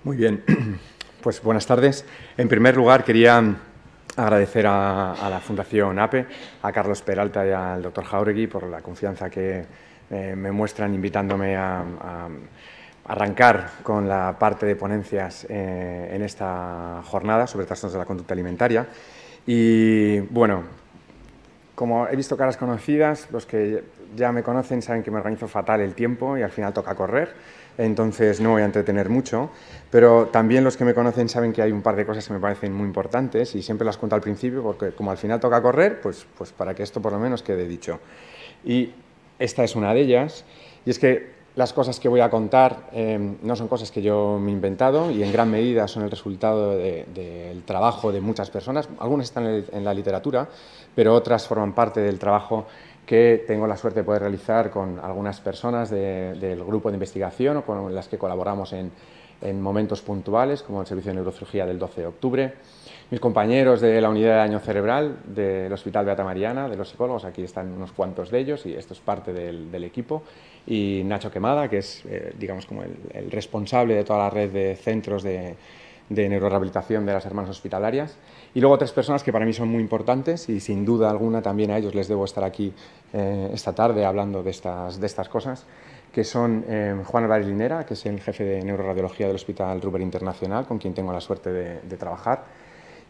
Muy bien, pues buenas tardes. En primer lugar, quería agradecer a la Fundación APE, a Carlos Peralta y al doctor Jáuregui por la confianza que me muestran invitándome a arrancar con la parte de ponencias en esta jornada sobre trastornos de la conducta alimentaria. Y bueno, como he visto caras conocidas, los que ya me conocen saben que me organizo fatal el tiempo y al final toca correr, entonces no voy a entretener mucho, pero también los que me conocen saben que hay un par de cosas que me parecen muy importantes y siempre las cuento al principio porque como al final toca correr, pues para que esto por lo menos quede dicho. Y esta es una de ellas, y es que las cosas que voy a contar no son cosas que yo me he inventado y en gran medida son el resultado del trabajo de muchas personas. Algunas están en la literatura, pero otras forman parte del trabajo que tengo la suerte de poder realizar con algunas personas del grupo de investigación o con las que colaboramos en momentos puntuales, como el Servicio de Neurocirugía del 12 de octubre. Mis compañeros de la unidad de daño cerebral del Hospital Beata Mariana, de los psicólogos, aquí están unos cuantos de ellos y esto es parte del equipo. Y Nacho Quemada, que es, digamos, como el responsable de toda la red de centros de neurorehabilitación de las hermanas hospitalarias. Y luego tres personas que para mí son muy importantes y sin duda alguna también a ellos les debo estar aquí esta tarde hablando de estas cosas, que son Juan Álvarez Linera, que es el jefe de neuroradiología del Hospital Ruber Internacional, con quien tengo la suerte de trabajar,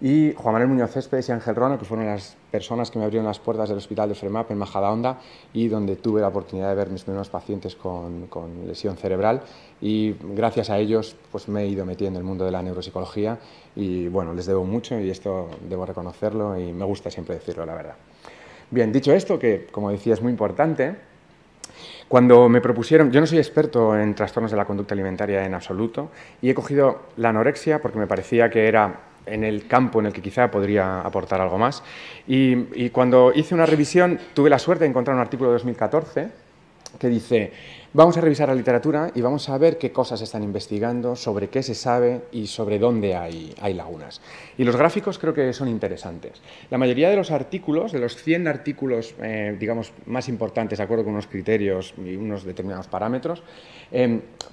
y Juan Manuel Muñoz Céspedes y Ángel Rono, que fueron las personas que me abrieron las puertas del Hospital de FREMAP en Majadahonda y donde tuve la oportunidad de ver mis primeros pacientes con lesión cerebral, y gracias a ellos pues me he ido metiendo en el mundo de la neuropsicología y bueno, les debo mucho y esto debo reconocerlo y me gusta siempre decirlo, la verdad. Bien, dicho esto, que como decía es muy importante, cuando me propusieron, yo no soy experto en trastornos de la conducta alimentaria en absoluto y he cogido la anorexia porque me parecía que era en el campo en el que quizá podría aportar algo más. Y cuando hice una revisión tuve la suerte de encontrar un artículo de 2014 que dice: vamos a revisar la literatura y vamos a ver qué cosas se están investigando, sobre qué se sabe y sobre dónde hay lagunas. Y los gráficos creo que son interesantes. La mayoría de los artículos, de los 100 artículos digamos, más importantes, de acuerdo con unos criterios y unos determinados parámetros,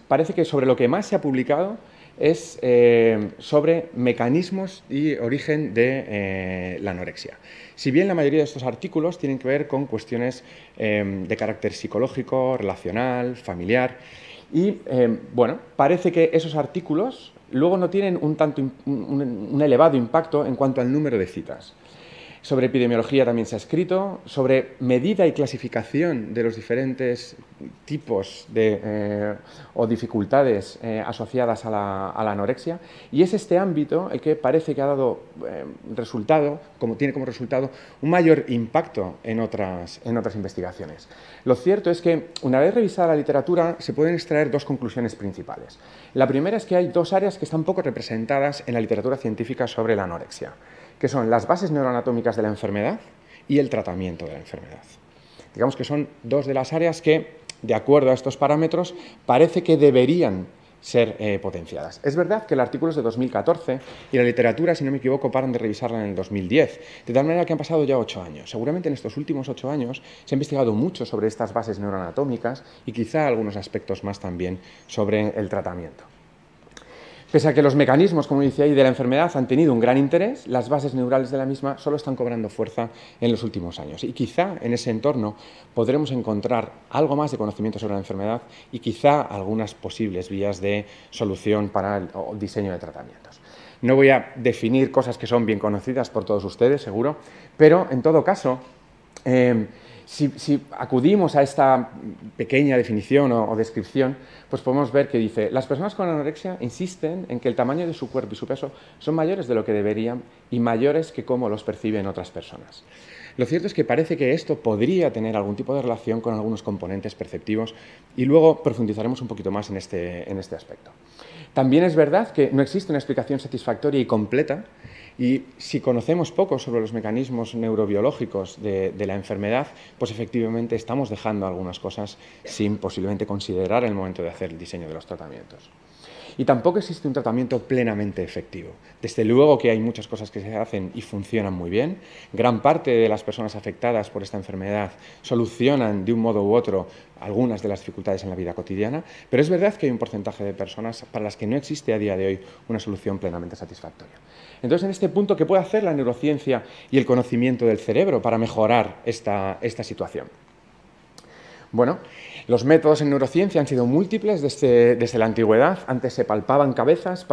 parece que sobre lo que más se ha publicado es sobre mecanismos y origen de la anorexia. Si bien la mayoría de estos artículos tienen que ver con cuestiones de carácter psicológico, relacional, familiar, y bueno, parece que esos artículos luego no tienen un elevado impacto en cuanto al número de citas. Sobre epidemiología también se ha escrito, sobre medida y clasificación de los diferentes tipos o dificultades asociadas a la anorexia, y es este ámbito el que parece que ha dado tiene como resultado un mayor impacto en otras investigaciones. Lo cierto es que una vez revisada la literatura se pueden extraer dos conclusiones principales. La primera es que hay dos áreas que están poco representadas en la literatura científica sobre la anorexia, que son las bases neuroanatómicas de la enfermedad y el tratamiento de la enfermedad. Digamos que son dos de las áreas que, de acuerdo a estos parámetros, parece que deberían ser potenciadas. Es verdad que el artículo es de 2014 y la literatura, si no me equivoco, paran de revisarla en el 2010, de tal manera que han pasado ya 8 años. Seguramente en estos últimos 8 años se ha investigado mucho sobre estas bases neuroanatómicas y quizá algunos aspectos más también sobre el tratamiento. Pese a que los mecanismos, como decía ahí, de la enfermedad han tenido un gran interés, las bases neurales de la misma solo están cobrando fuerza en los últimos años. Y quizá en ese entorno podremos encontrar algo más de conocimiento sobre la enfermedad y quizá algunas posibles vías de solución para el diseño de tratamientos. No voy a definir cosas que son bien conocidas por todos ustedes, seguro, pero en todo caso, si acudimos a esta pequeña definición o descripción, pues podemos ver que dice: las personas con anorexia insisten en que el tamaño de su cuerpo y su peso son mayores de lo que deberían y mayores que cómo los perciben otras personas. Lo cierto es que parece que esto podría tener algún tipo de relación con algunos componentes perceptivos y luego profundizaremos un poquito más en este aspecto. También es verdad que no existe una explicación satisfactoria y completa, y si conocemos poco sobre los mecanismos neurobiológicos de la enfermedad, pues efectivamente estamos dejando algunas cosas sin posiblemente considerar en el momento de hacer el diseño de los tratamientos. y tampoco existe un tratamiento plenamente efectivo. Desde luego que hay muchas cosas que se hacen y funcionan muy bien. Gran parte de las personas afectadas por esta enfermedad solucionan de un modo u otro algunas de las dificultades en la vida cotidiana, pero es verdad que hay un porcentaje de personas para las que no existe a día de hoy una solución plenamente satisfactoria. Entonces, en este punto, ¿qué puede hacer la neurociencia y el conocimiento del cerebro para mejorar esta situación? Bueno, los métodos en neurociencia han sido múltiples desde la antigüedad. Antes se palpaban cabezas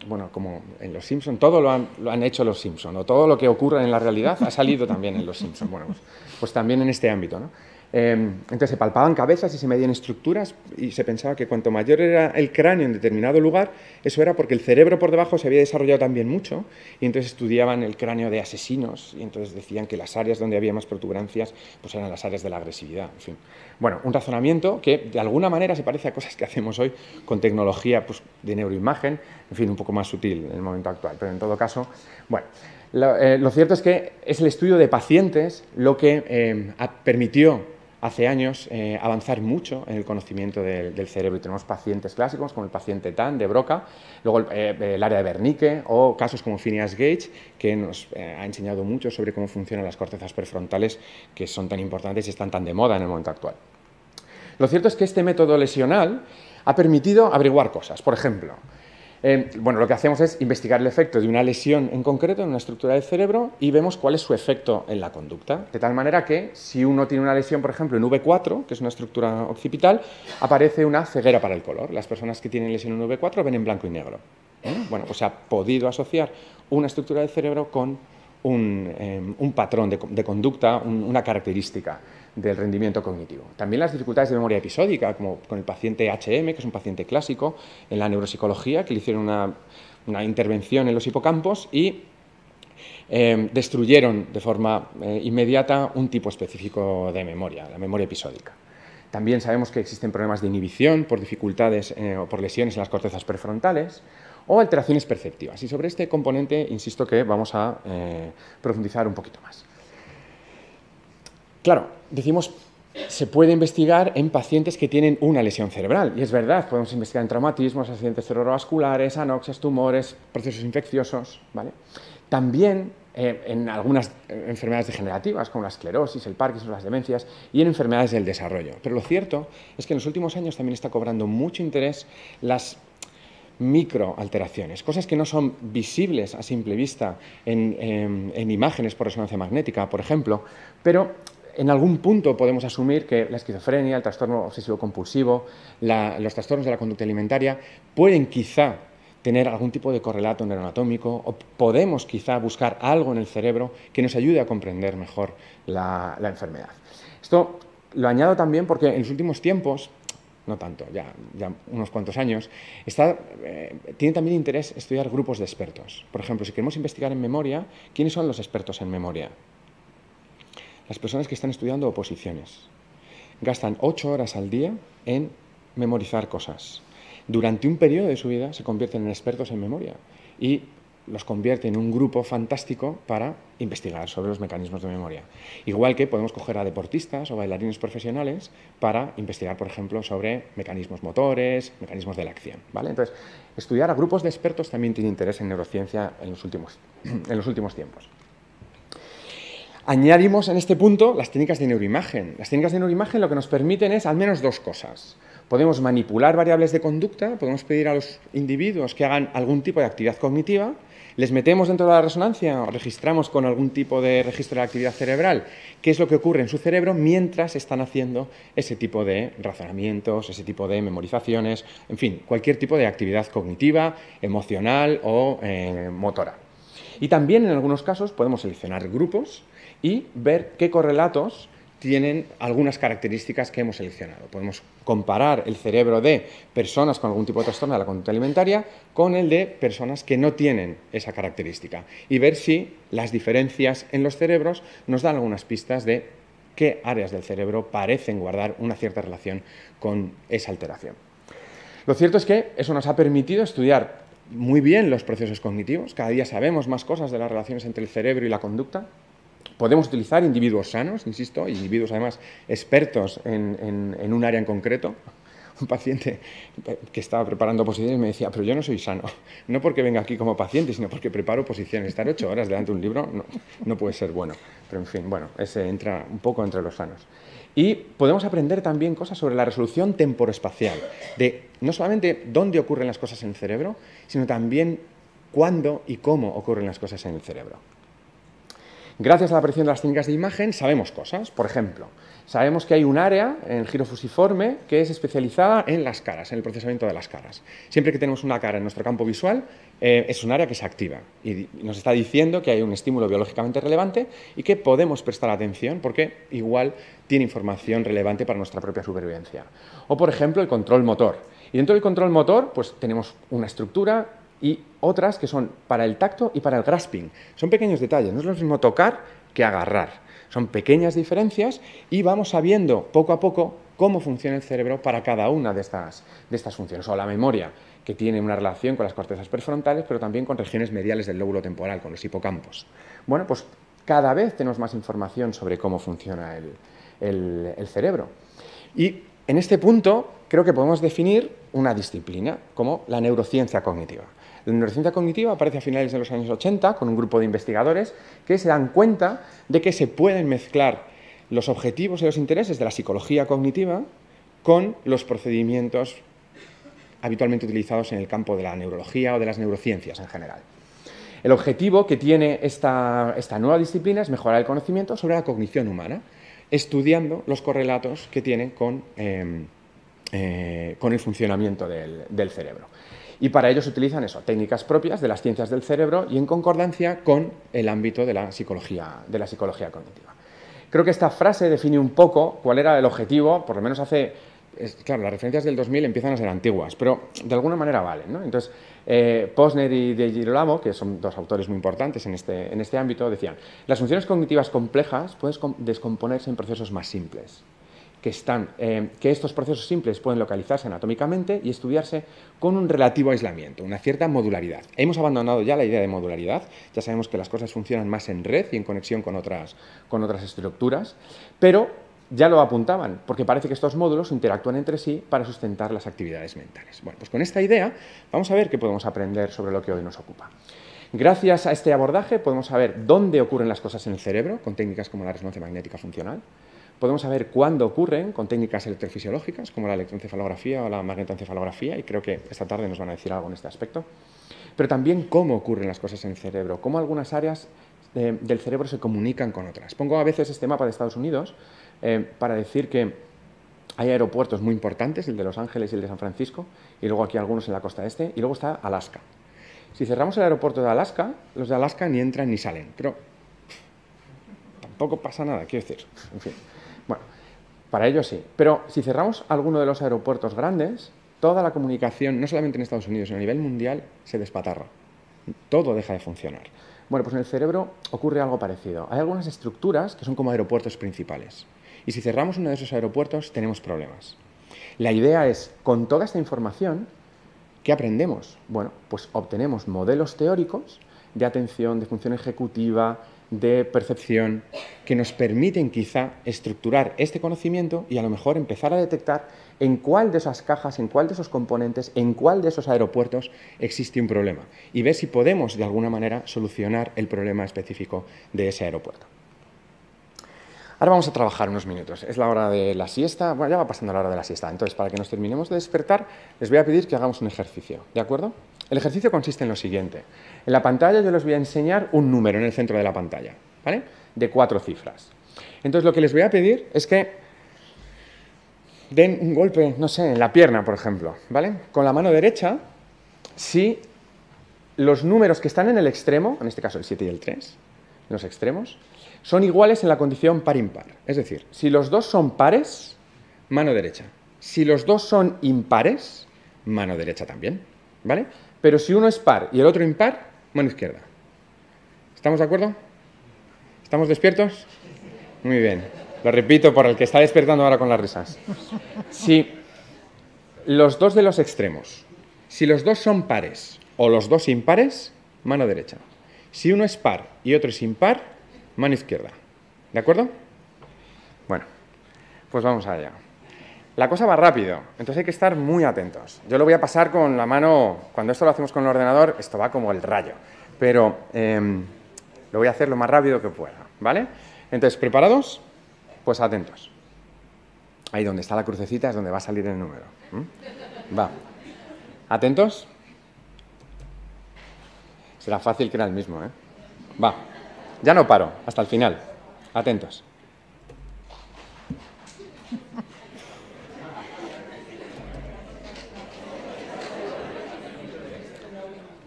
bueno, como en Los Simpson, todo lo han hecho Los Simpson, o todo lo que ocurre en la realidad ha salido también en Los Simpson. Bueno, pues también en este ámbito, ¿no? Entonces se palpaban cabezas y se medían estructuras y se pensaba que cuanto mayor era el cráneo en determinado lugar, eso era porque el cerebro por debajo se había desarrollado también mucho y entonces estudiaban el cráneo de asesinos y entonces decían que las áreas donde había más protuberancias pues eran las áreas de la agresividad, en fin. Bueno, un razonamiento que de alguna manera se parece a cosas que hacemos hoy con tecnología pues, de neuroimagen, en fin, un poco más sutil en el momento actual, pero en todo caso, bueno. Lo cierto es que es el estudio de pacientes lo que permitió hace años avanzar mucho en el conocimiento del cerebro. Y tenemos pacientes clásicos como el paciente Tan de Broca, luego el área de Wernicke o casos como Phineas Gage, que nos ha enseñado mucho sobre cómo funcionan las cortezas prefrontales que son tan importantes y están tan de moda en el momento actual. Lo cierto es que este método lesional ha permitido averiguar cosas. Por ejemplo, bueno, lo que hacemos es investigar el efecto de una lesión en concreto en una estructura del cerebro y vemos cuál es su efecto en la conducta. De tal manera que si uno tiene una lesión, por ejemplo, en V4, que es una estructura occipital, aparece una ceguera para el color. Las personas que tienen lesión en V4 ven en blanco y negro. Bueno, pues se ha podido asociar una estructura del cerebro con un patrón de conducta, una característica del rendimiento cognitivo. También las dificultades de memoria episódica, como con el paciente HM, que es un paciente clásico en la neuropsicología, que le hicieron una intervención en los hipocampos y destruyeron de forma inmediata un tipo específico de memoria, la memoria episódica. También sabemos que existen problemas de inhibición por dificultades o por lesiones en las cortezas prefrontales o alteraciones perceptivas. Y sobre este componente, insisto que vamos a profundizar un poquito más. Claro, decimos, se puede investigar en pacientes que tienen una lesión cerebral. Y es verdad, podemos investigar en traumatismos, accidentes cerebrovasculares, anoxias, tumores, procesos infecciosos, ¿vale? También en algunas enfermedades degenerativas, como la esclerosis, el Parkinson, las demencias, y en enfermedades del desarrollo. Pero lo cierto es que en los últimos años también está cobrando mucho interés las microalteraciones, cosas que no son visibles a simple vista en imágenes por resonancia magnética, por ejemplo, pero en algún punto podemos asumir que la esquizofrenia, el trastorno obsesivo-compulsivo, los trastornos de la conducta alimentaria pueden quizá tener algún tipo de correlato neuroanatómico o podemos quizá buscar algo en el cerebro que nos ayude a comprender mejor la enfermedad. Esto lo añado también porque en los últimos tiempos, no tanto, ya unos cuantos años, tiene también interés estudiar grupos de expertos. Por ejemplo, si queremos investigar en memoria, ¿quiénes son los expertos en memoria? Las personas que están estudiando oposiciones. Gastan 8 horas al día en memorizar cosas. Durante un periodo de su vida se convierten en expertos en memoria y los convierte en un grupo fantástico para investigar sobre los mecanismos de memoria. Igual que podemos coger a deportistas o bailarines profesionales para investigar, por ejemplo, sobre mecanismos motores, mecanismos de la acción, ¿vale? Entonces, estudiar a grupos de expertos también tiene interés en neurociencia en los últimos tiempos. Añadimos en este punto las técnicas de neuroimagen. Las técnicas de neuroimagen lo que nos permiten es al menos dos cosas. Podemos manipular variables de conducta, podemos pedir a los individuos que hagan algún tipo de actividad cognitiva, les metemos dentro de la resonancia o registramos con algún tipo de registro de actividad cerebral qué es lo que ocurre en su cerebro mientras están haciendo ese tipo de razonamientos, ese tipo de memorizaciones, en fin, cualquier tipo de actividad cognitiva, emocional o motora. Y también en algunos casos podemos seleccionar grupos y ver qué correlatos tienen algunas características que hemos seleccionado. Podemos comparar el cerebro de personas con algún tipo de trastorno de la conducta alimentaria con el de personas que no tienen esa característica y ver si las diferencias en los cerebros nos dan algunas pistas de qué áreas del cerebro parecen guardar una cierta relación con esa alteración. Lo cierto es que eso nos ha permitido estudiar muy bien los procesos cognitivos. Cada día sabemos más cosas de las relaciones entre el cerebro y la conducta. Podemos utilizar individuos sanos, insisto, individuos además expertos en un área en concreto, un paciente que estaba preparando oposiciones me decía, pero yo no soy sano, no porque venga aquí como paciente, sino porque preparo oposiciones. Estar 8 horas delante de un libro no puede ser bueno. Pero en fin, bueno, ese entra un poco entre los sanos. Y podemos aprender también cosas sobre la resolución temporoespacial, de no solamente dónde ocurren las cosas en el cerebro, sino también cuándo y cómo ocurren las cosas en el cerebro. Gracias a la aparición de las técnicas de imagen sabemos cosas. Por ejemplo, sabemos que hay un área en el giro fusiforme que es especializada en las caras, en el procesamiento de las caras. Siempre que tenemos una cara en nuestro campo visual, es un área que se activa y nos está diciendo que hay un estímulo biológicamente relevante y que podemos prestar atención porque igual tiene información relevante para nuestra propia supervivencia. O, por ejemplo, el control motor. Y dentro del control motor, pues tenemos una estructura y otras que son para el tacto y para el grasping. Son pequeños detalles, no es lo mismo tocar que agarrar. Son pequeñas diferencias y vamos sabiendo poco a poco cómo funciona el cerebro para cada una de estas funciones. O la memoria, que tiene una relación con las cortezas prefrontales, pero también con regiones mediales del lóbulo temporal, con los hipocampos. Bueno, pues cada vez tenemos más información sobre cómo funciona el cerebro. Y en este punto creo que podemos definir una disciplina como la neurociencia cognitiva. La neurociencia cognitiva aparece a finales de los años 80 con un grupo de investigadores que se dan cuenta de que se pueden mezclar los objetivos y los intereses de la psicología cognitiva con los procedimientos habitualmente utilizados en el campo de la neurología o de las neurociencias en general. El objetivo que tiene esta nueva disciplina es mejorar el conocimiento sobre la cognición humana, estudiando los correlatos que tienen con el funcionamiento del cerebro. Y para ello se utilizan técnicas propias de las ciencias del cerebro y en concordancia con el ámbito de la psicología cognitiva. Creo que esta frase define un poco cuál era el objetivo, por lo menos claro, las referencias del 2000 empiezan a ser antiguas, pero de alguna manera valen, ¿no? Entonces, Posner y De Girolamo, que son dos autores muy importantes en este ámbito, decían, las funciones cognitivas complejas pueden descomponerse en procesos más simples. Que estos procesos simples pueden localizarse anatómicamente y estudiarse con un relativo aislamiento, una cierta modularidad. Hemos abandonado ya la idea de modularidad, ya sabemos que las cosas funcionan más en red y en conexión con otras estructuras, pero ya lo apuntaban, porque parece que estos módulos interactúan entre sí para sustentar las actividades mentales. Bueno, pues con esta idea vamos a ver qué podemos aprender sobre lo que hoy nos ocupa. Gracias a este abordaje podemos saber dónde ocurren las cosas en el cerebro, con técnicas como la resonancia magnética funcional. Podemos saber cuándo ocurren con técnicas electrofisiológicas como la electroencefalografía o la magnetoencefalografía, y creo que esta tarde nos van a decir algo en este aspecto. Pero también cómo ocurren las cosas en el cerebro, cómo algunas áreas del cerebro se comunican con otras. Pongo a veces este mapa de Estados Unidos para decir que hay aeropuertos muy importantes, el de Los Ángeles y el de San Francisco, y luego aquí algunos en la costa este, y luego está Alaska. Si cerramos el aeropuerto de Alaska, los de Alaska ni entran ni salen, pero tampoco pasa nada, quiero decir, en fin. Bueno, para ello sí, pero si cerramos alguno de los aeropuertos grandes, toda la comunicación, no solamente en Estados Unidos, sino a nivel mundial, se despatarra. Todo deja de funcionar. Bueno, pues en el cerebro ocurre algo parecido. Hay algunas estructuras que son como aeropuertos principales. Y si cerramos uno de esos aeropuertos, tenemos problemas. La idea es, con toda esta información, ¿qué aprendemos? Bueno, pues obtenemos modelos teóricos de atención, de función ejecutiva, de percepción, que nos permiten quizá estructurar este conocimiento y a lo mejor empezar a detectar en cuál de esas cajas, en cuál de esos componentes, en cuál de esos aeropuertos existe un problema y ver si podemos de alguna manera solucionar el problema específico de ese aeropuerto. Ahora vamos a trabajar unos minutos. Es la hora de la siesta. Bueno, ya va pasando la hora de la siesta. Entonces, para que nos terminemos de despertar, les voy a pedir que hagamos un ejercicio. ¿De acuerdo? El ejercicio consiste en lo siguiente. En la pantalla yo les voy a enseñar un número en el centro de la pantalla, ¿vale? De 4 cifras. Entonces, lo que les voy a pedir es que den un golpe, no sé, en la pierna, por ejemplo, ¿vale? Con la mano derecha, si los números que están en el extremo, en este caso el 7 y el 3, en los extremos, son iguales en la condición par-impar. Es decir, si los dos son pares, mano derecha. Si los dos son impares, mano derecha también, ¿vale? Pero si uno es par y el otro impar, mano izquierda. ¿Estamos de acuerdo? ¿Estamos despiertos? Muy bien. Lo repito por el que está despertando ahora con las risas. Si los dos de los extremos, si los dos son pares o los dos impares, mano derecha. Si uno es par y otro es impar, mano izquierda. ¿De acuerdo? Bueno, pues vamos allá. la cosa va rápido, entonces hay que estar muy atentos. Yo lo voy a pasar con la mano, cuando esto lo hacemos con el ordenador, esto va como el rayo, pero lo voy a hacer lo más rápido que pueda, ¿vale? Entonces, ¿preparados? Pues atentos. Ahí donde está la crucecita es donde va a salir el número. Va. ¿Atentos? Será fácil que era el mismo, ¿eh? Va. Ya no paro, hasta el final. Atentos.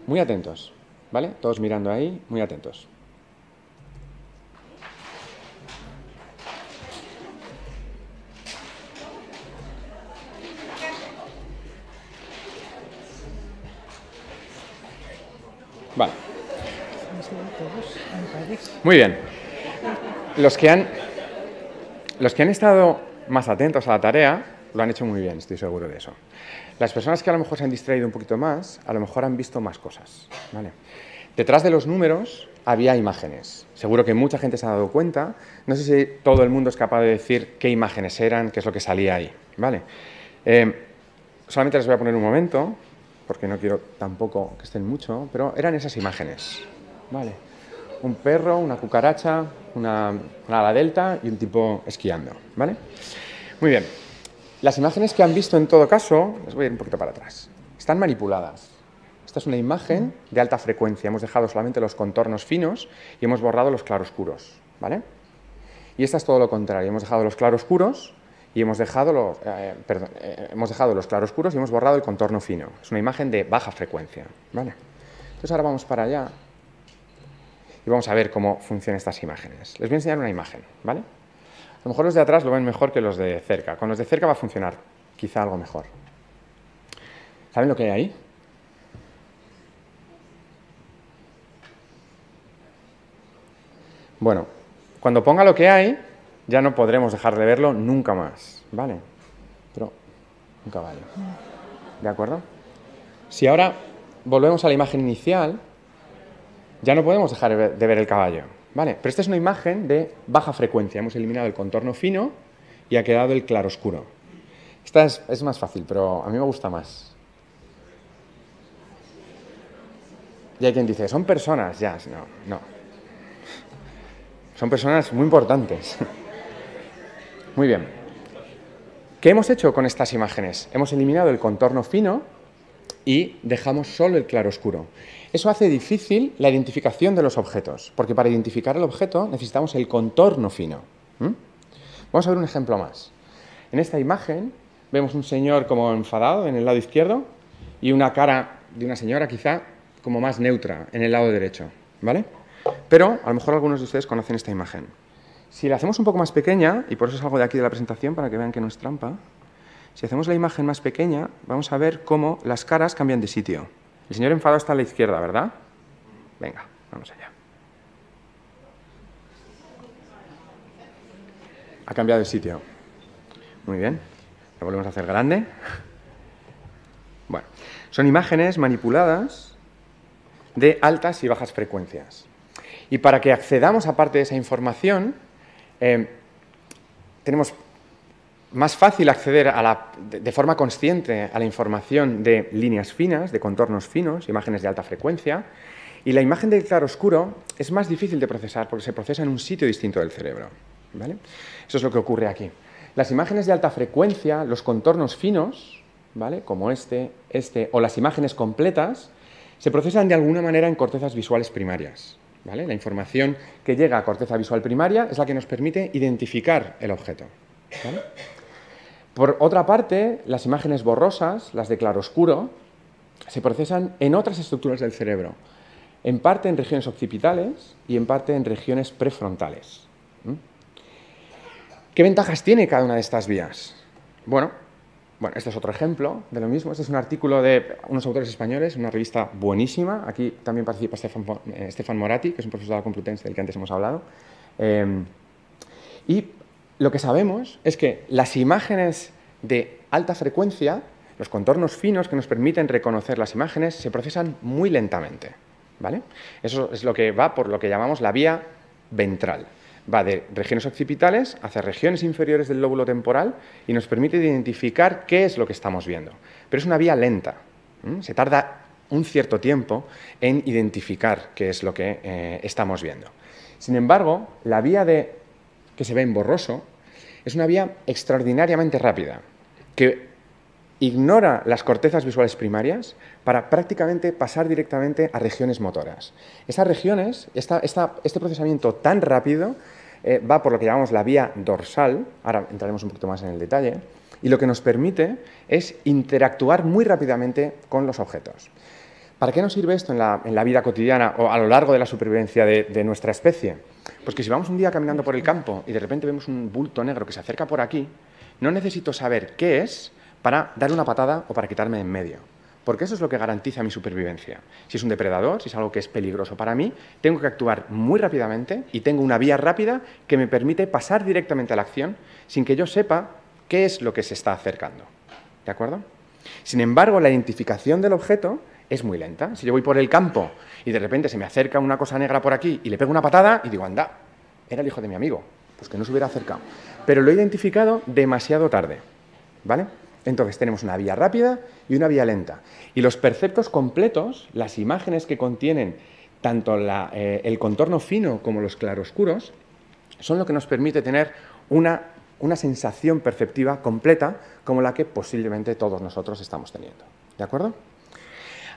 Muy atentos, ¿vale? Todos mirando ahí, muy atentos. Vale. Muy bien. Los que han estado más atentos a la tarea lo han hecho muy bien, estoy seguro de eso. Las personas que a lo mejor se han distraído un poquito más, a lo mejor han visto más cosas, ¿vale? Detrás de los números había imágenes. Seguro que mucha gente se ha dado cuenta. No sé si todo el mundo es capaz de decir qué imágenes eran, qué es lo que salía ahí, ¿vale? Solamente les voy a poner un momento, porque no quiero tampoco que estén mucho, pero eran esas imágenes, ¿vale? Un perro, una cucaracha, una ala delta y un tipo esquiando, ¿vale? Muy bien. Las imágenes que han visto en todo caso, les voy a ir un poquito para atrás, están manipuladas. Esta es una imagen de alta frecuencia. Hemos dejado solamente los contornos finos y hemos borrado los claroscuros, ¿vale? Y esta es todo lo contrario. Hemos dejado los claroscuros y hemos dejado los claroscuros y hemos borrado el contorno fino. Es una imagen de baja frecuencia, ¿vale? Entonces ahora vamos para allá y vamos a ver cómo funcionan estas imágenes. Les voy a enseñar una imagen, ¿vale? A lo mejor los de atrás lo ven mejor que los de cerca. Con los de cerca va a funcionar quizá algo mejor. ¿Saben lo que hay ahí? Bueno, cuando ponga lo que hay, ya no podremos dejar de verlo nunca más, ¿vale? Pero un caballo. ¿De acuerdo? Si ahora volvemos a la imagen inicial, ya no podemos dejar de ver el caballo, ¿vale? Pero esta es una imagen de baja frecuencia. Hemos eliminado el contorno fino y ha quedado el claroscuro. Esta es más fácil, pero a mí me gusta más. Y hay quien dice, son personas, ya, no. Son personas muy importantes. Muy bien. ¿Qué hemos hecho con estas imágenes? Hemos eliminado el contorno fino y dejamos solo el claroscuro. Eso hace difícil la identificación de los objetos, porque para identificar el objeto necesitamos el contorno fino. Vamos a ver un ejemplo más. En esta imagen vemos un señor como enfadado en el lado izquierdo y una cara de una señora quizá como más neutra en el lado derecho, ¿vale? Pero a lo mejor algunos de ustedes conocen esta imagen. Si la hacemos un poco más pequeña, y por eso salgo de aquí de la presentación para que vean que no es trampa, si hacemos la imagen más pequeña, vamos a ver cómo las caras cambian de sitio. El señor enfadado está a la izquierda, ¿verdad? Venga, vamos allá. Ha cambiado de sitio. Muy bien. Lo volvemos a hacer grande. Bueno, son imágenes manipuladas de altas y bajas frecuencias. Y para que accedamos a parte de esa información, tenemos más fácil acceder de forma consciente a la información de líneas finas, de contornos finos, imágenes de alta frecuencia, y la imagen del claroscuro es más difícil de procesar porque se procesa en un sitio distinto del cerebro, ¿vale? Eso es lo que ocurre aquí. Las imágenes de alta frecuencia, los contornos finos, ¿vale? Como este, o las imágenes completas, se procesan de alguna manera en cortezas visuales primarias, ¿vale? La información que llega a corteza visual primaria es la que nos permite identificar el objeto, ¿vale? Por otra parte, las imágenes borrosas, las de claroscuro, se procesan en otras estructuras del cerebro, en parte en regiones occipitales y en parte en regiones prefrontales. ¿Qué ventajas tiene cada una de estas vías? Bueno, este es otro ejemplo de lo mismo. Este es un artículo de unos autores españoles, una revista buenísima. Aquí también participa Stefan Moratti, que es un profesor de la Complutense del que antes hemos hablado. Y lo que sabemos es que las imágenes de alta frecuencia, los contornos finos que nos permiten reconocer las imágenes, se procesan muy lentamente, ¿vale? Eso es lo que va por lo que llamamos la vía ventral. Va de regiones occipitales hacia regiones inferiores del lóbulo temporal y nos permite identificar qué es lo que estamos viendo. Pero es una vía lenta. Se tarda un cierto tiempo en identificar qué es lo que estamos viendo. Sin embargo, la vía que se ve en borroso es una vía extraordinariamente rápida, que ignora las cortezas visuales primarias para prácticamente pasar directamente a regiones motoras. Esas regiones, este procesamiento tan rápido va por lo que llamamos la vía dorsal, ahora entraremos un poquito más en el detalle, y lo que nos permite es interactuar muy rápidamente con los objetos. ¿Para qué nos sirve esto en la vida cotidiana o a lo largo de la supervivencia de nuestra especie? Pues que si vamos un día caminando por el campo y de repente vemos un bulto negro que se acerca por aquí, no necesito saber qué es para darle una patada o para quitarme de en medio, porque eso es lo que garantiza mi supervivencia. Si es un depredador, si es algo que es peligroso para mí, tengo que actuar muy rápidamente y tengo una vía rápida que me permite pasar directamente a la acción sin que yo sepa qué es lo que se está acercando. ¿De acuerdo? Sin embargo, la identificación del objeto es muy lenta. Si yo voy por el campo y de repente se me acerca una cosa negra por aquí y le pego una patada y digo, anda, era el hijo de mi amigo, pues que no se hubiera acercado. Pero lo he identificado demasiado tarde, ¿vale? Entonces tenemos una vía rápida y una vía lenta. Y los perceptos completos, las imágenes que contienen tanto el contorno fino como los claroscuros, son lo que nos permite tener una sensación perceptiva completa como la que posiblemente todos nosotros estamos teniendo. ¿De acuerdo?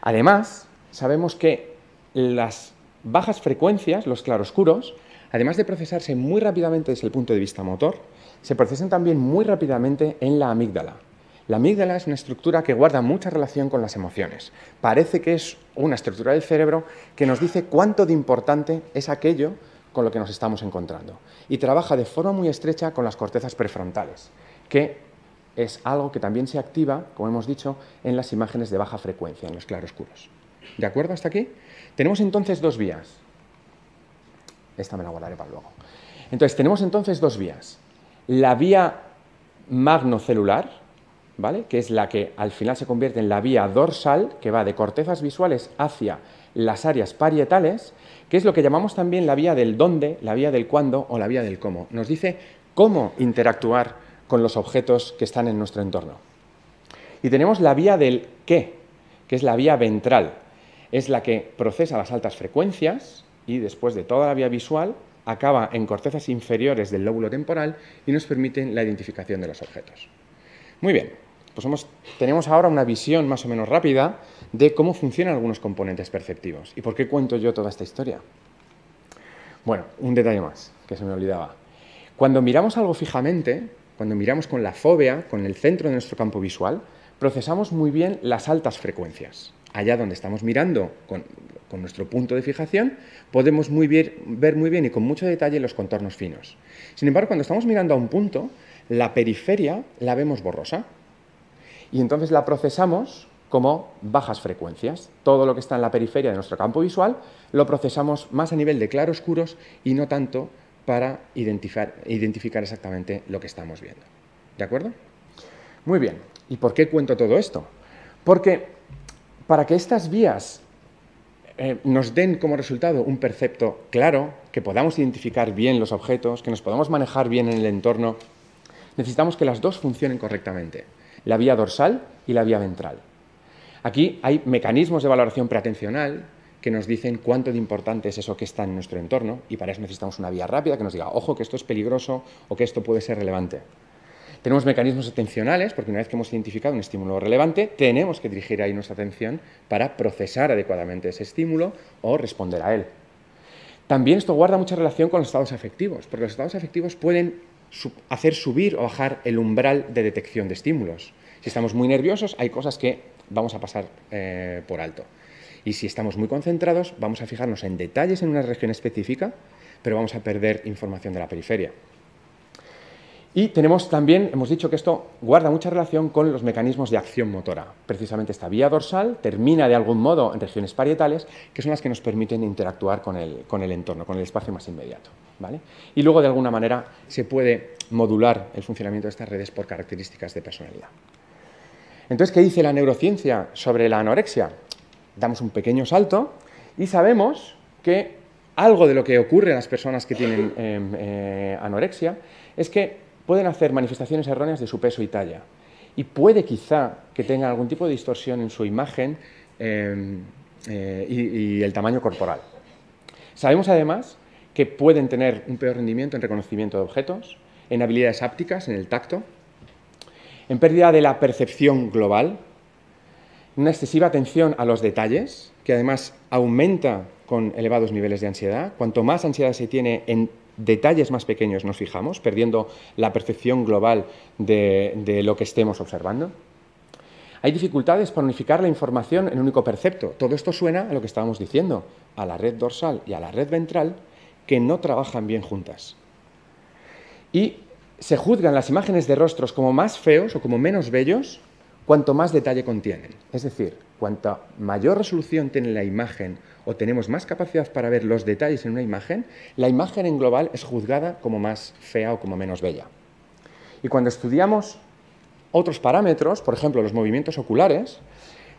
Además, sabemos que las bajas frecuencias, los claroscuros, además de procesarse muy rápidamente desde el punto de vista motor, se procesan también muy rápidamente en la amígdala. La amígdala es una estructura que guarda mucha relación con las emociones. Parece que es una estructura del cerebro que nos dice cuánto de importante es aquello con lo que nos estamos encontrando. Y trabaja de forma muy estrecha con las cortezas prefrontales, que es algo que también se activa, como hemos dicho, en las imágenes de baja frecuencia, en los claroscuros. ¿De acuerdo hasta aquí? Tenemos entonces dos vías. Esta me la guardaré para luego. Entonces, tenemos entonces dos vías. La vía magnocelular, ¿vale?, que es la que al final se convierte en la vía dorsal, que va de cortezas visuales hacia las áreas parietales, que es lo que llamamos también la vía del dónde, la vía del cuándo o la vía del cómo. Nos dice cómo interactuar con los objetos que están en nuestro entorno. Y tenemos la vía del qué, que es la vía ventral. Es la que procesa las altas frecuencias y después de toda la vía visual acaba en cortezas inferiores del lóbulo temporal y nos permite la identificación de los objetos. Muy bien, pues tenemos ahora una visión más o menos rápida de cómo funcionan algunos componentes perceptivos. ¿Y por qué cuento yo toda esta historia? Bueno, un detalle más, que se me olvidaba. Cuando miramos algo fijamente, cuando miramos con la fóvea, con el centro de nuestro campo visual, procesamos muy bien las altas frecuencias. Allá donde estamos mirando con nuestro punto de fijación, podemos ver muy bien y con mucho detalle los contornos finos. Sin embargo, cuando estamos mirando a un punto, la periferia la vemos borrosa y entonces la procesamos como bajas frecuencias. Todo lo que está en la periferia de nuestro campo visual lo procesamos más a nivel de claroscuros y no tanto para identificar exactamente lo que estamos viendo. ¿De acuerdo? Muy bien. ¿Y por qué cuento todo esto? Porque para que estas vías nos den como resultado un percepto claro, que podamos identificar bien los objetos, que nos podamos manejar bien en el entorno, necesitamos que las dos funcionen correctamente, la vía dorsal y la vía ventral. Aquí hay mecanismos de valoración preatencional que nos dicen cuánto de importante es eso que está en nuestro entorno y para eso necesitamos una vía rápida que nos diga, ojo, que esto es peligroso o que esto puede ser relevante. Tenemos mecanismos atencionales porque una vez que hemos identificado un estímulo relevante, tenemos que dirigir ahí nuestra atención para procesar adecuadamente ese estímulo o responder a él. También esto guarda mucha relación con los estados afectivos, porque los estados afectivos pueden hacer subir o bajar el umbral de detección de estímulos. Si estamos muy nerviosos, hay cosas que vamos a pasar por alto. Y si estamos muy concentrados, vamos a fijarnos en detalles en una región específica, pero vamos a perder información de la periferia. Y tenemos también, hemos dicho que esto guarda mucha relación con los mecanismos de acción motora. Precisamente esta vía dorsal termina de algún modo en regiones parietales, que son las que nos permiten interactuar con el entorno, con el espacio más inmediato, ¿vale? Y luego, de alguna manera, se puede modular el funcionamiento de estas redes por características de personalidad. Entonces, ¿qué dice la neurociencia sobre la anorexia? Damos un pequeño salto y sabemos que algo de lo que ocurre a las personas que tienen anorexia es que pueden hacer manifestaciones erróneas de su peso y talla. Y puede quizá que tengan algún tipo de distorsión en su imagen y el tamaño corporal. Sabemos además que pueden tener un peor rendimiento en reconocimiento de objetos, en habilidades ápticas, en el tacto, en pérdida de la percepción global, una excesiva atención a los detalles, que además aumenta con elevados niveles de ansiedad. Cuanto más ansiedad se tiene en detalles más pequeños nos fijamos, perdiendo la percepción global de lo que estemos observando. Hay dificultades para unificar la información en un único percepto. Todo esto suena a lo que estábamos diciendo, a la red dorsal y a la red ventral, que no trabajan bien juntas. Y se juzgan las imágenes de rostros como más feos o como menos bellos cuanto más detalle contienen. Es decir, cuanta mayor resolución tiene la imagen o tenemos más capacidad para ver los detalles en una imagen, la imagen en global es juzgada como más fea o como menos bella. Y cuando estudiamos otros parámetros, por ejemplo, los movimientos oculares,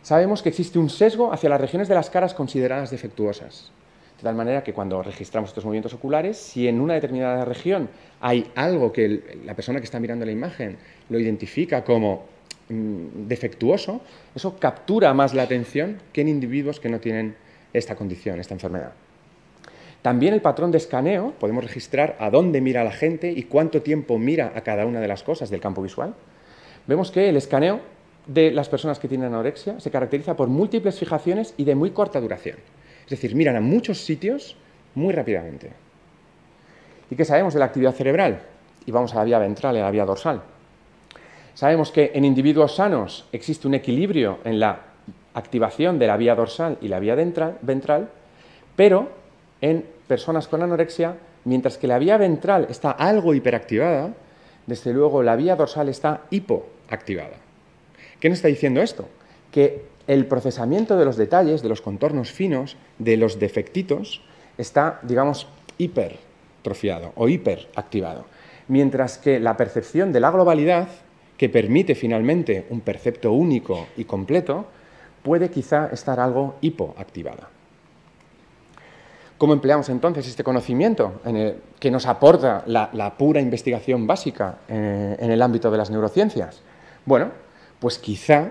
sabemos que existe un sesgo hacia las regiones de las caras consideradas defectuosas. De tal manera que cuando registramos estos movimientos oculares, si en una determinada región hay algo que la persona que está mirando la imagen lo identifica como defectuoso, eso captura más la atención que en individuos que no tienen esta condición, esta enfermedad. También el patrón de escaneo, podemos registrar a dónde mira la gente y cuánto tiempo mira a cada una de las cosas del campo visual. Vemos que el escaneo de las personas que tienen anorexia se caracteriza por múltiples fijaciones y de muy corta duración. Es decir, miran a muchos sitios muy rápidamente. ¿Y qué sabemos de la actividad cerebral? Y vamos a la vía ventral y a la vía dorsal. Sabemos que en individuos sanos existe un equilibrio en la activación de la vía dorsal y la vía ventral, pero en personas con anorexia, mientras que la vía ventral está algo hiperactivada, desde luego la vía dorsal está hipoactivada. ¿Qué nos está diciendo esto? Que el procesamiento de los detalles, de los contornos finos, de los defectitos, está, digamos, hipertrofiado o hiperactivado. Mientras que la percepción de la globalidad, que permite finalmente un percepto único y completo, puede quizá estar algo hipoactivada. ¿Cómo empleamos entonces este conocimiento que nos aporta la pura investigación básica en el ámbito de las neurociencias? Bueno, pues quizá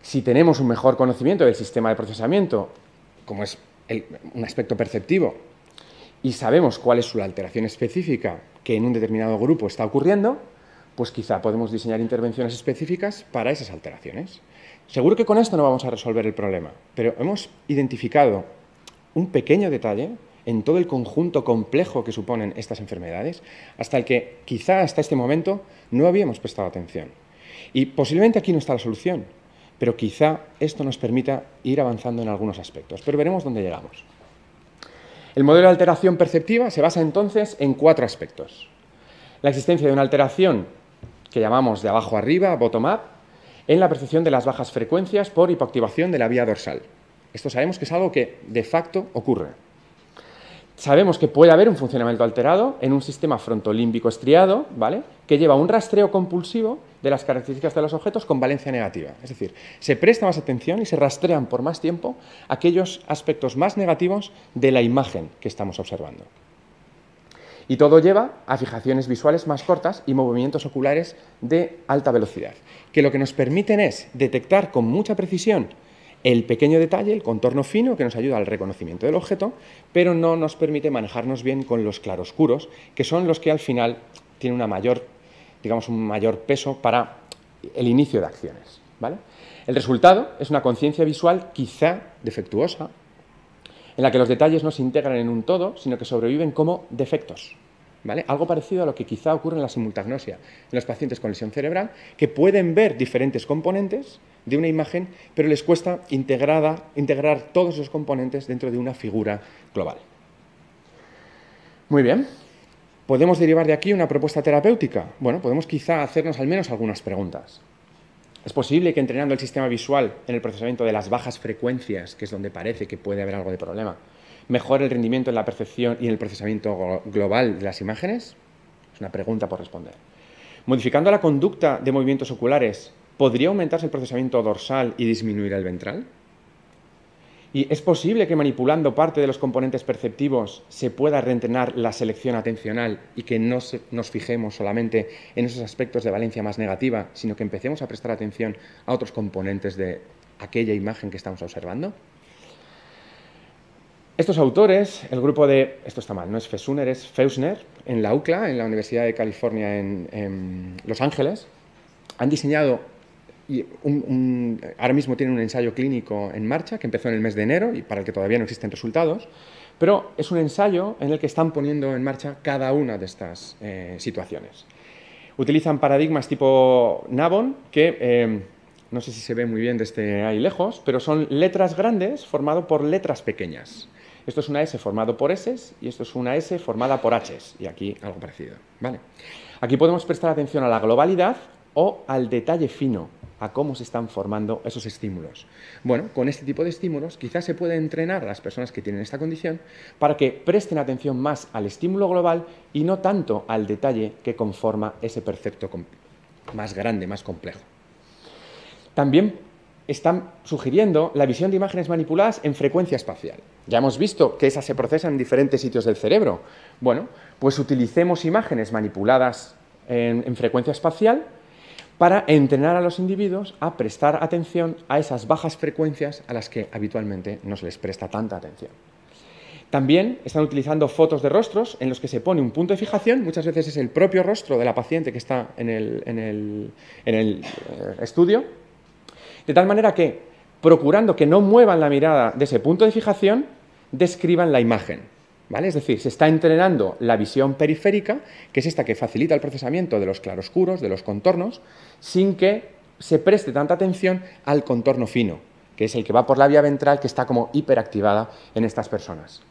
si tenemos un mejor conocimiento del sistema de procesamiento, como es un aspecto perceptivo, y sabemos cuál es su alteración específica que en un determinado grupo está ocurriendo, pues quizá podemos diseñar intervenciones específicas para esas alteraciones. Seguro que con esto no vamos a resolver el problema, pero hemos identificado un pequeño detalle en todo el conjunto complejo que suponen estas enfermedades, hasta el que quizá hasta este momento no habíamos prestado atención. Y posiblemente aquí no está la solución, pero quizá esto nos permita ir avanzando en algunos aspectos, pero veremos dónde llegamos. El modelo de alteración perceptiva se basa entonces en 4 aspectos. La existencia de una alteración que llamamos de abajo arriba, bottom-up, en la percepción de las bajas frecuencias por hipoactivación de la vía dorsal. Esto sabemos que es algo que de facto ocurre. Sabemos que puede haber un funcionamiento alterado en un sistema frontolímbico estriado, ¿vale?, que lleva un rastreo compulsivo de las características de los objetos con valencia negativa. Es decir, se presta más atención y se rastrean por más tiempo aquellos aspectos más negativos de la imagen que estamos observando. Y todo lleva a fijaciones visuales más cortas y movimientos oculares de alta velocidad, que lo que nos permiten es detectar con mucha precisión el pequeño detalle, el contorno fino, que nos ayuda al reconocimiento del objeto, pero no nos permite manejarnos bien con los claroscuros, que son los que al final tienen un mayor peso para el inicio de acciones, ¿vale? El resultado es una conciencia visual quizá defectuosa, en la que los detalles no se integran en un todo, sino que sobreviven como defectos, ¿vale? Algo parecido a lo que quizá ocurre en la simultagnosia en los pacientes con lesión cerebral, que pueden ver diferentes componentes de una imagen, pero les cuesta integrar todos esos componentes dentro de una figura global. Muy bien. ¿Podemos derivar de aquí una propuesta terapéutica? Bueno, podemos quizá hacernos al menos algunas preguntas. ¿Es posible que entrenando el sistema visual en el procesamiento de las bajas frecuencias, que es donde parece que puede haber algo de problema, mejore el rendimiento en la percepción y en el procesamiento global de las imágenes? Es una pregunta por responder. ¿Modificando la conducta de movimientos oculares, podría aumentarse el procesamiento dorsal y disminuir el ventral? ¿Y es posible que manipulando parte de los componentes perceptivos se pueda reentrenar la selección atencional y que no nos fijemos solamente en esos aspectos de valencia más negativa, sino que empecemos a prestar atención a otros componentes de aquella imagen que estamos observando? Estos autores, el grupo de, esto está mal, no es Fesuner, es Feusner, en la UCLA, en la Universidad de California en Los Ángeles, han diseñado, ahora mismo tienen un ensayo clínico en marcha que empezó en el mes de enero y para el que todavía no existen resultados, pero es un ensayo en el que están poniendo en marcha cada una de estas situaciones. Utilizan paradigmas tipo Nabon, que no sé si se ve muy bien desde ahí lejos, pero son letras grandes formado por letras pequeñas. Esto es una S formado por S y esto es una S formada por H, y aquí algo parecido. ¿Vale? Aquí podemos prestar atención a la globalidad o al detalle fino, a cómo se están formando esos estímulos. Bueno, con este tipo de estímulos quizás se puede entrenar a las personas que tienen esta condición para que presten atención más al estímulo global y no tanto al detalle que conforma ese percepto más grande, más complejo. También están sugiriendo la visión de imágenes manipuladas en frecuencia espacial. Ya hemos visto que esas se procesan en diferentes sitios del cerebro. Bueno, pues utilicemos imágenes manipuladas en frecuencia espacial para entrenar a los individuos a prestar atención a esas bajas frecuencias a las que habitualmente no se les presta tanta atención. También están utilizando fotos de rostros en los que se pone un punto de fijación, muchas veces es el propio rostro de la paciente que está en el estudio, de tal manera que, procurando que no muevan la mirada de ese punto de fijación, describan la imagen. ¿Vale? Es decir, se está entrenando la visión periférica, que es esta que facilita el procesamiento de los claroscuros, de los contornos, sin que se preste tanta atención al contorno fino, que es el que va por la vía ventral, que está como hiperactivada en estas personas.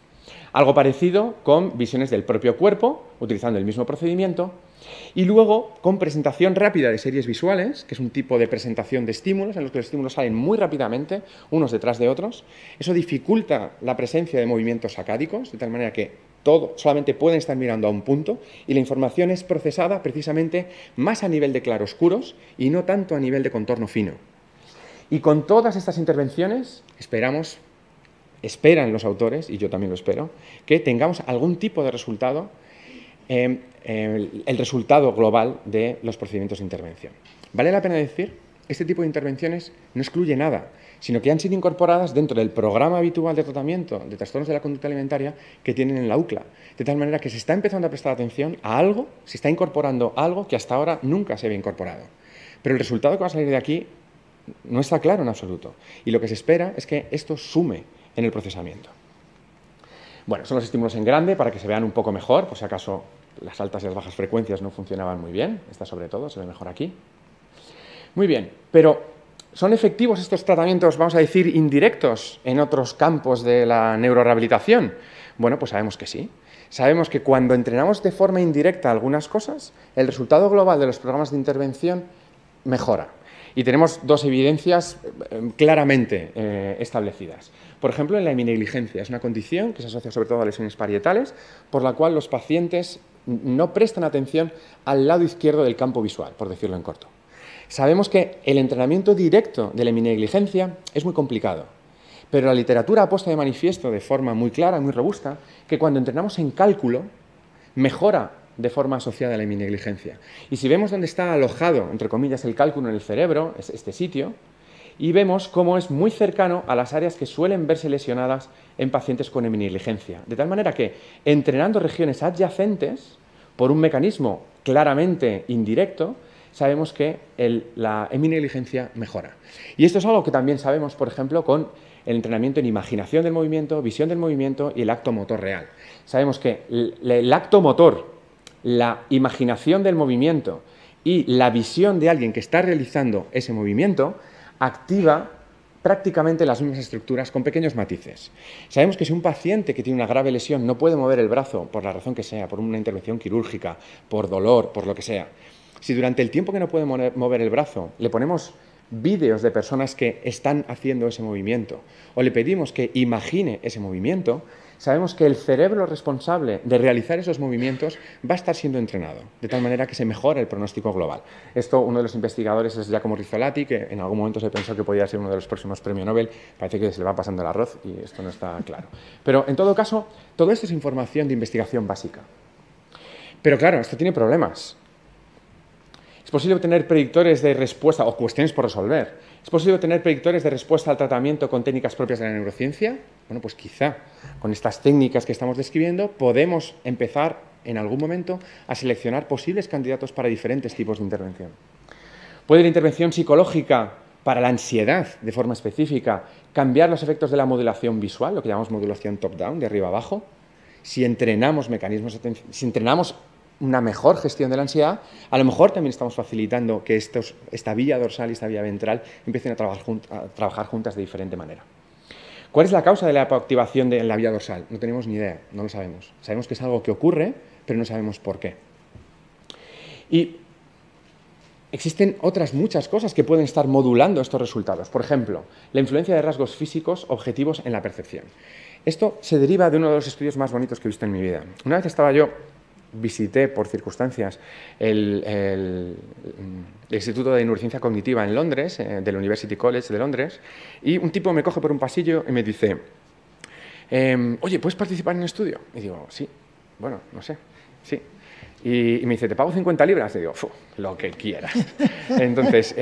Algo parecido con visiones del propio cuerpo, utilizando el mismo procedimiento, y luego con presentación rápida de series visuales, que es un tipo de presentación de estímulos, en los que los estímulos salen muy rápidamente, unos detrás de otros. Eso dificulta la presencia de movimientos sacádicos, de tal manera que solamente pueden estar mirando a un punto, y la información es procesada precisamente más a nivel de claroscuros y no tanto a nivel de contorno fino. Y con todas estas intervenciones esperan los autores, y yo también lo espero, que tengamos algún tipo de resultado, el resultado global de los procedimientos de intervención. Vale la pena decir, este tipo de intervenciones no excluye nada, sino que han sido incorporadas dentro del programa habitual de tratamiento de trastornos de la conducta alimentaria que tienen en la UCLA, de tal manera que se está empezando a prestar atención a algo, se está incorporando algo que hasta ahora nunca se había incorporado. Pero el resultado que va a salir de aquí no está claro en absoluto, y lo que se espera es que esto sume en el procesamiento. Bueno, son los estímulos en grande para que se vean un poco mejor, por si acaso las altas y las bajas frecuencias no funcionaban muy bien, esta sobre todo se ve mejor aquí. Muy bien, pero ¿son efectivos estos tratamientos, vamos a decir, indirectos en otros campos de la neurorehabilitación? Bueno, pues sabemos que sí. Sabemos que cuando entrenamos de forma indirecta algunas cosas, el resultado global de los programas de intervención mejora. Y tenemos dos evidencias claramente establecidas. Por ejemplo, en la heminegligencia. Es una condición que se asocia sobre todo a lesiones parietales, por la cual los pacientes no prestan atención al lado izquierdo del campo visual, por decirlo en corto. Sabemos que el entrenamiento directo de la heminegligencia es muy complicado, pero la literatura ha puesto de manifiesto de forma muy clara, muy robusta, que cuando entrenamos en cálculo, mejora de forma asociada a la heminegligencia. Y si vemos dónde está alojado, entre comillas, el cálculo en el cerebro, es este sitio, y vemos cómo es muy cercano a las áreas que suelen verse lesionadas en pacientes con heminegligencia. De tal manera que, entrenando regiones adyacentes, por un mecanismo claramente indirecto, sabemos que la heminegligencia mejora. Y esto es algo que también sabemos, por ejemplo, con el entrenamiento en imaginación del movimiento, visión del movimiento y el acto motor real. Sabemos que el acto motor, la imaginación del movimiento y la visión de alguien que está realizando ese movimiento activa prácticamente las mismas estructuras con pequeños matices. Sabemos que si un paciente que tiene una grave lesión no puede mover el brazo por la razón que sea, por una intervención quirúrgica, por dolor, por lo que sea, si durante el tiempo que no puede mover el brazo le ponemos vídeos de personas que están haciendo ese movimiento o le pedimos que imagine ese movimiento, Sabemos que el cerebro responsable de realizar esos movimientos va a estar siendo entrenado, de tal manera que se mejora el pronóstico global. Esto, uno de los investigadores es Giacomo Rizzolatti, que en algún momento se pensó que podía ser uno de los próximos premios Nobel. Parece que se le va pasando el arroz y esto no está claro. Pero, en todo caso, todo esto es información de investigación básica. Pero, claro, esto tiene problemas. ¿Es posible obtener predictores de respuesta o cuestiones por resolver? ¿Es posible obtener predictores de respuesta al tratamiento con técnicas propias de la neurociencia? Bueno, pues quizá con estas técnicas que estamos describiendo podemos empezar en algún momento a seleccionar posibles candidatos para diferentes tipos de intervención. ¿Puede la intervención psicológica para la ansiedad de forma específica cambiar los efectos de la modulación visual, lo que llamamos modulación top-down, de arriba abajo? Si entrenamos mecanismos, si entrenamos una mejor gestión de la ansiedad, a lo mejor también estamos facilitando que esta vía dorsal y esta vía ventral empiecen a trabajar juntas de diferente manera. ¿Cuál es la causa de la hipoactivación de la vía dorsal? No tenemos ni idea, no lo sabemos. Sabemos que es algo que ocurre, pero no sabemos por qué. Y existen otras muchas cosas que pueden estar modulando estos resultados. Por ejemplo, la influencia de rasgos físicos objetivos en la percepción. Esto se deriva de uno de los estudios más bonitos que he visto en mi vida. Una vez visité por circunstancias el Instituto de Neurociencia Cognitiva en Londres, del University College de Londres, y un tipo me coge por un pasillo y me dice, oye, ¿puedes participar en un estudio? Y digo, sí, bueno, no sé, sí. Y me dice, ¿te pago 50 libras? Y digo, lo que quieras. Entonces,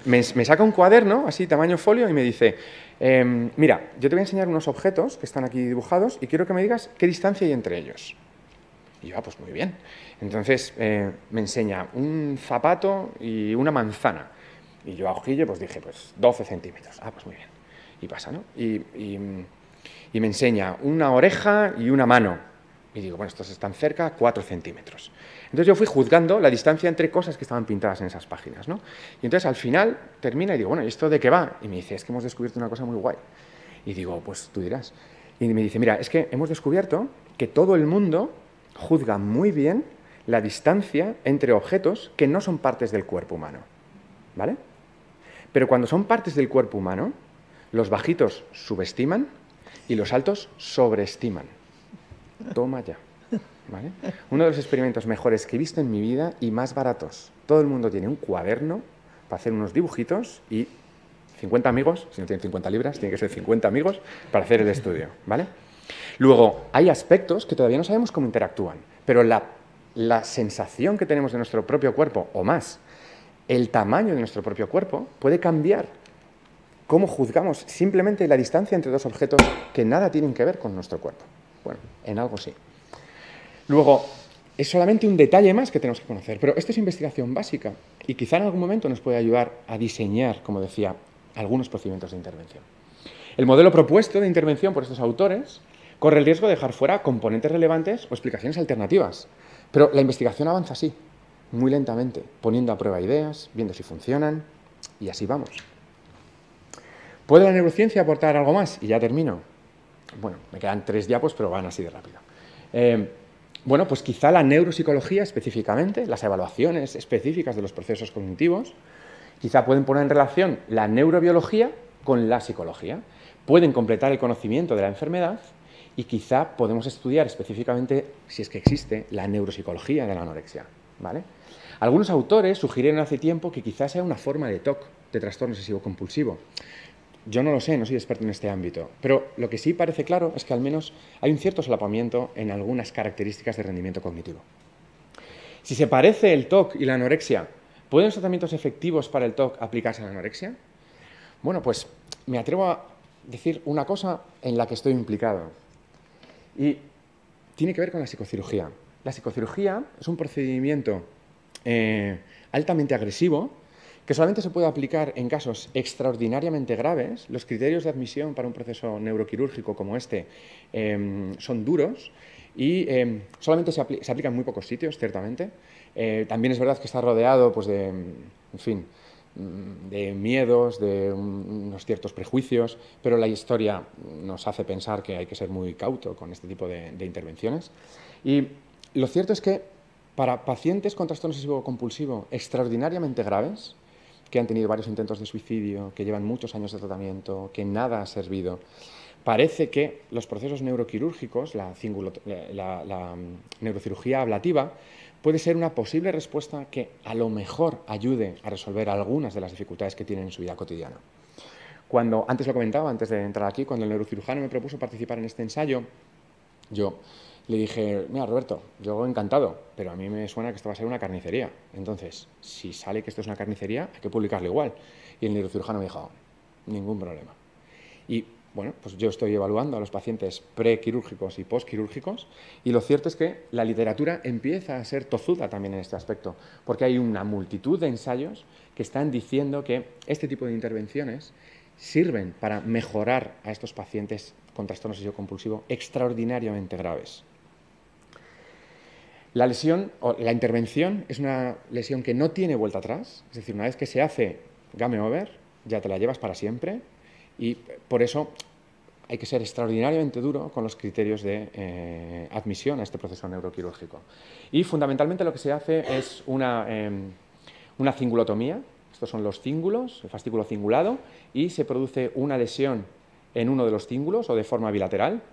me saca un cuaderno, así, tamaño folio, y me dice, mira, yo te voy a enseñar unos objetos que están aquí dibujados y quiero que me digas qué distancia hay entre ellos. Y yo, pues muy bien. Entonces me enseña un zapato y una manzana. Y yo a ojillo pues dije, pues 12 centímetros. Ah, pues muy bien. Y pasa, ¿no? Y me enseña una oreja y una mano. Y digo, bueno, estos están cerca, 4 centímetros. Entonces yo fui juzgando la distancia entre cosas que estaban pintadas en esas páginas, ¿no? Y entonces al final termina y digo, bueno, ¿y esto de qué va? Y me dice, es que hemos descubierto una cosa muy guay. Y digo, pues tú dirás. Y me dice, mira, es que hemos descubierto que todo el mundo juzga muy bien la distancia entre objetos que no son partes del cuerpo humano, ¿vale? Pero cuando son partes del cuerpo humano, los bajitos subestiman y los altos sobreestiman. Toma ya, ¿vale? Uno de los experimentos mejores que he visto en mi vida y más baratos. Todo el mundo tiene un cuaderno para hacer unos dibujitos y 50 amigos, si no tienen 50 libras, tiene que ser 50 amigos para hacer el estudio, ¿vale? Luego, hay aspectos que todavía no sabemos cómo interactúan, pero la sensación que tenemos de nuestro propio cuerpo, o más, el tamaño de nuestro propio cuerpo, puede cambiar cómo juzgamos simplemente la distancia entre dos objetos que nada tienen que ver con nuestro cuerpo. Bueno, en algo sí. Luego, es solamente un detalle más que tenemos que conocer, pero esto es investigación básica y quizá en algún momento nos puede ayudar a diseñar, como decía, algunos procedimientos de intervención. El modelo propuesto de intervención por estos autores corre el riesgo de dejar fuera componentes relevantes o explicaciones alternativas. Pero la investigación avanza así, muy lentamente, poniendo a prueba ideas, viendo si funcionan, y así vamos. ¿Puede la neurociencia aportar algo más? Y ya termino. Bueno, me quedan 3 diapos, pero van así de rápido. Bueno, pues quizá la neuropsicología específicamente, las evaluaciones específicas de los procesos cognitivos, quizá pueden poner en relación la neurobiología con la psicología. Pueden completar el conocimiento de la enfermedad y quizá podemos estudiar específicamente, si es que existe, la neuropsicología de la anorexia, ¿vale? Algunos autores sugirieron hace tiempo que quizás sea una forma de TOC, de trastorno obsesivo-compulsivo. Yo no lo sé, no soy experto en este ámbito, pero lo que sí parece claro es que al menos hay un cierto solapamiento en algunas características de rendimiento cognitivo. Si se parece el TOC y la anorexia, ¿pueden los tratamientos efectivos para el TOC aplicarse a la anorexia? Bueno, pues me atrevo a decir una cosa en la que estoy implicado. Y tiene que ver con la psicocirugía. La psicocirugía es un procedimiento altamente agresivo que solamente se puede aplicar en casos extraordinariamente graves. Los criterios de admisión para un proceso neuroquirúrgico como este son duros y solamente se aplica en muy pocos sitios, ciertamente. También es verdad que está rodeado pues, de, en fin, de miedos, de unos ciertos prejuicios, pero la historia nos hace pensar que hay que ser muy cauto con este tipo de intervenciones. Y lo cierto es que para pacientes con trastorno obsesivo-compulsivo extraordinariamente graves, que han tenido varios intentos de suicidio, que llevan muchos años de tratamiento, que nada ha servido, parece que los procesos neuroquirúrgicos, la neurocirugía ablativa, puede ser una posible respuesta que a lo mejor ayude a resolver algunas de las dificultades que tienen en su vida cotidiana. Antes lo comentaba, antes de entrar aquí, cuando el neurocirujano me propuso participar en este ensayo, yo le dije, mira, Roberto, yo encantado, pero a mí me suena que esto va a ser una carnicería. Entonces, si sale que esto es una carnicería, hay que publicarlo igual. Y el neurocirujano me dijo, ningún problema. Y bueno, pues yo estoy evaluando a los pacientes prequirúrgicos y postquirúrgicos y lo cierto es que la literatura empieza a ser tozuda también en este aspecto, porque hay una multitud de ensayos que están diciendo que este tipo de intervenciones sirven para mejorar a estos pacientes con trastorno obsesivo-compulsivo extraordinariamente graves. La lesión o la intervención es una lesión que no tiene vuelta atrás, es decir, una vez que se hace game over, ya te la llevas para siempre. Y por eso hay que ser extraordinariamente duro con los criterios de admisión a este proceso neuroquirúrgico. Y fundamentalmente lo que se hace es una cingulotomía. Estos son los cíngulos, el fascículo cingulado, y se produce una lesión en uno de los cíngulos o de forma bilateral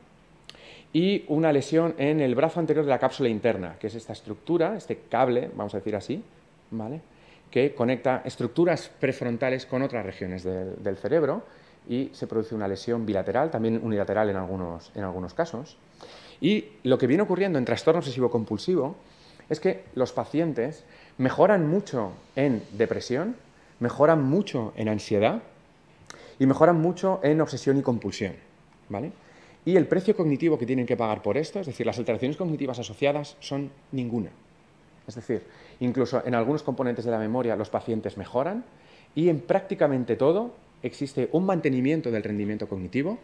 y una lesión en el brazo anterior de la cápsula interna, que es esta estructura, este cable, vamos a decir así, ¿vale?, que conecta estructuras prefrontales con otras regiones del cerebro y se produce una lesión bilateral, también unilateral en algunos casos. Y lo que viene ocurriendo en trastorno obsesivo-compulsivo es que los pacientes mejoran mucho en depresión, mejoran mucho en ansiedad y mejoran mucho en obsesión y compulsión, ¿vale? Y el precio cognitivo que tienen que pagar por esto, es decir, las alteraciones cognitivas asociadas, son ninguna. Es decir, incluso en algunos componentes de la memoria los pacientes mejoran y en prácticamente todo existe un mantenimiento del rendimiento cognitivo,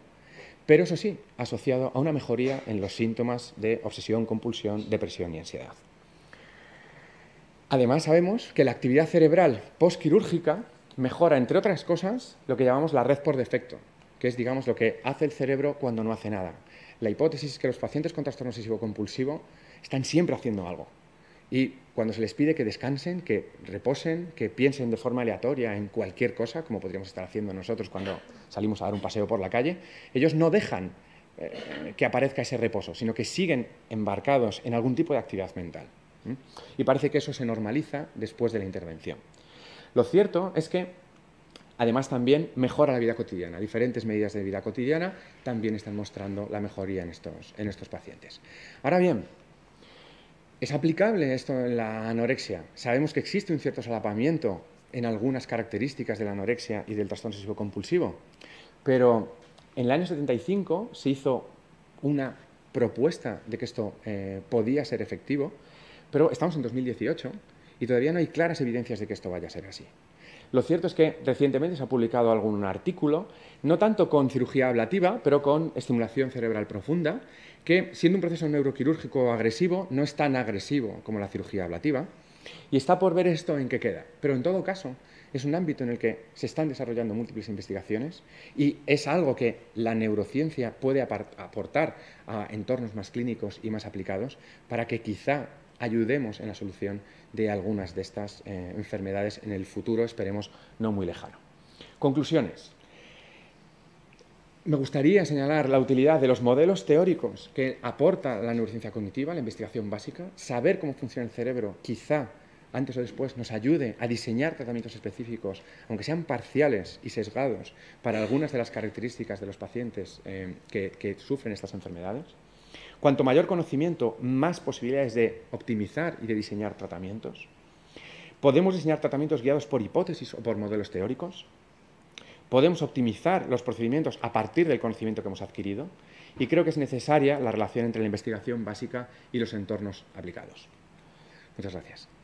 pero eso sí, asociado a una mejoría en los síntomas de obsesión, compulsión, depresión y ansiedad. Además, sabemos que la actividad cerebral postquirúrgica mejora, entre otras cosas, lo que llamamos la red por defecto, que es, digamos, lo que hace el cerebro cuando no hace nada. La hipótesis es que los pacientes con trastorno obsesivo-compulsivo están siempre haciendo algo. Y cuando se les pide que descansen, que reposen, que piensen de forma aleatoria en cualquier cosa, como podríamos estar haciendo nosotros cuando salimos a dar un paseo por la calle, ellos no dejan que aparezca ese reposo, sino que siguen embarcados en algún tipo de actividad mental. Y parece que eso se normaliza después de la intervención. Lo cierto es que, además, también mejora la vida cotidiana. Diferentes medidas de vida cotidiana también están mostrando la mejoría en estos pacientes. Ahora bien, ¿es aplicable esto en la anorexia? Sabemos que existe un cierto solapamiento en algunas características de la anorexia y del trastorno obsesivo-compulsivo, pero en el año 75 se hizo una propuesta de que esto podía ser efectivo, pero estamos en 2018 y todavía no hay claras evidencias de que esto vaya a ser así. Lo cierto es que recientemente se ha publicado algún artículo, no tanto con cirugía ablativa, pero con estimulación cerebral profunda, que, siendo un proceso neuroquirúrgico agresivo, no es tan agresivo como la cirugía ablativa, y está por ver esto en qué queda. Pero en todo caso, es un ámbito en el que se están desarrollando múltiples investigaciones y es algo que la neurociencia puede aportar a entornos más clínicos y más aplicados para que quizá ayudemos en la solución de algunas de estas enfermedades en el futuro, esperemos, no muy lejano. Conclusiones. Me gustaría señalar la utilidad de los modelos teóricos que aporta la neurociencia cognitiva, la investigación básica. Saber cómo funciona el cerebro, quizá antes o después, nos ayude a diseñar tratamientos específicos, aunque sean parciales y sesgados, para algunas de las características de los pacientes que sufren estas enfermedades. Cuanto mayor conocimiento, más posibilidades de optimizar y de diseñar tratamientos. Podemos diseñar tratamientos guiados por hipótesis o por modelos teóricos. Podemos optimizar los procedimientos a partir del conocimiento que hemos adquirido y creo que es necesaria la relación entre la investigación básica y los entornos aplicados. Muchas gracias.